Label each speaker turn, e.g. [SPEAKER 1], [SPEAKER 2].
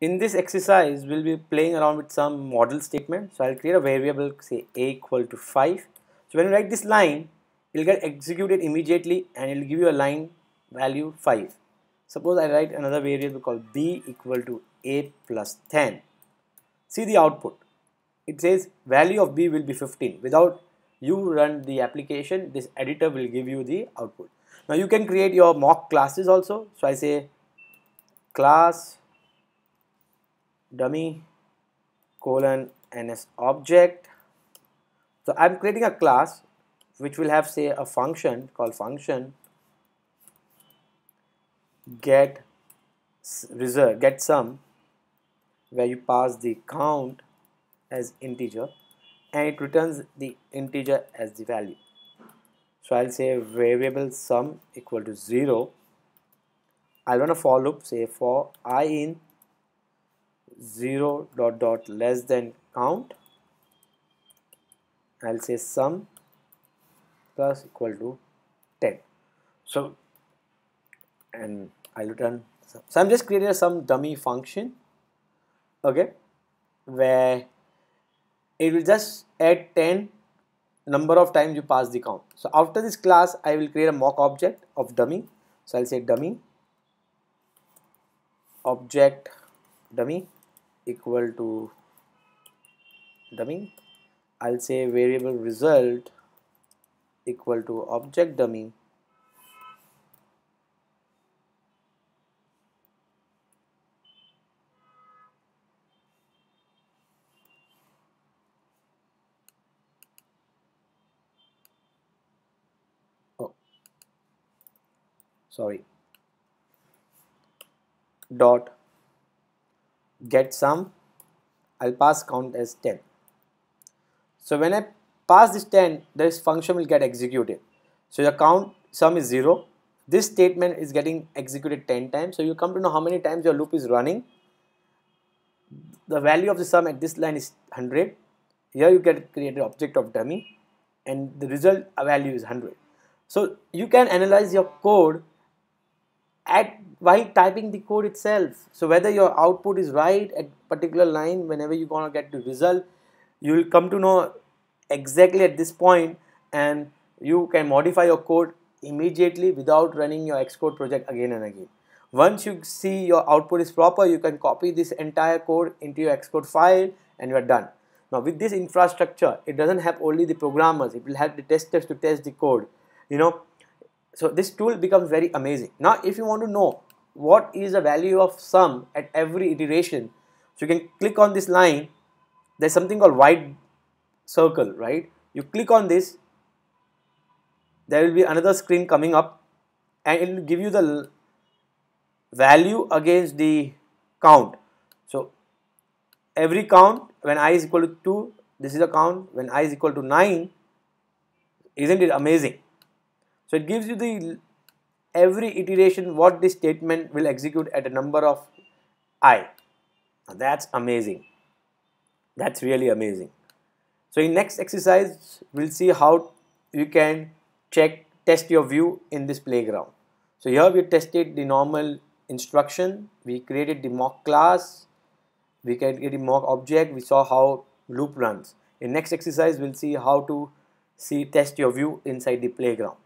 [SPEAKER 1] In this exercise, we'll be playing around with some model statement. So I'll create a variable, say a equal to 5. So when you write this line, it'll get executed immediately and it'll give you a line value 5. Suppose I write another variable called b equal to a plus 10. See the output. It says value of b will be 15. Without you run the application, this editor will give you the output. Now you can create your mock classes also. So I say class dummy colon ns object. So I'm creating a class which will have, say, a function called function get result get sum, where you pass the count as integer and it returns the integer as the value. So I'll say variable sum equal to 0. I'll run a for loop, say for I in 0 dot dot less than count. I'll say sum plus equal to 10. So and I'll return sum. So I'm just creating some dummy function, okay, where it will just add 10 number of times you pass the count. So after this class, I will create a mock object of dummy. So I'll say dummy object dummy equal to dummy. I'll say variable result equal to object dummy oh sorry dot get sum. I'll pass count as 10. So when I pass this 10, this function will get executed. So your count sum is 0. This statement is getting executed 10 times. So you come to know how many times your loop is running. The value of the sum at this line is 100. Here you get created object of dummy and the result value is 100. So you can analyze your code while typing the code itself. So whether your output is right at particular line, whenever you're gonna get the result, you will come to know exactly at this point, and you can modify your code immediately without running your Xcode project again and again. Once you see your output is proper, you can copy this entire code into your Xcode file and you are done. Now with this infrastructure, it doesn't have only the programmers, it will help the testers to test the code, you know. So this tool becomes very amazing. Now if you want to know what is the value of sum at every iteration, so you can click on this line. There's something called white circle, right? You click on this, there will be another screen coming up and it will give you the value against the count. So every count when I is equal to 2, this is a count. When I is equal to 9, isn't it amazing? So it gives you the every iteration what this statement will execute at a number of I. Now that's amazing. That's really amazing. So in next exercise, we'll see how you can test your view in this playground. So here we tested the normal instruction, we created the mock class, we created the mock object, we saw how loop runs. In next exercise, we'll see how to test your view inside the playground.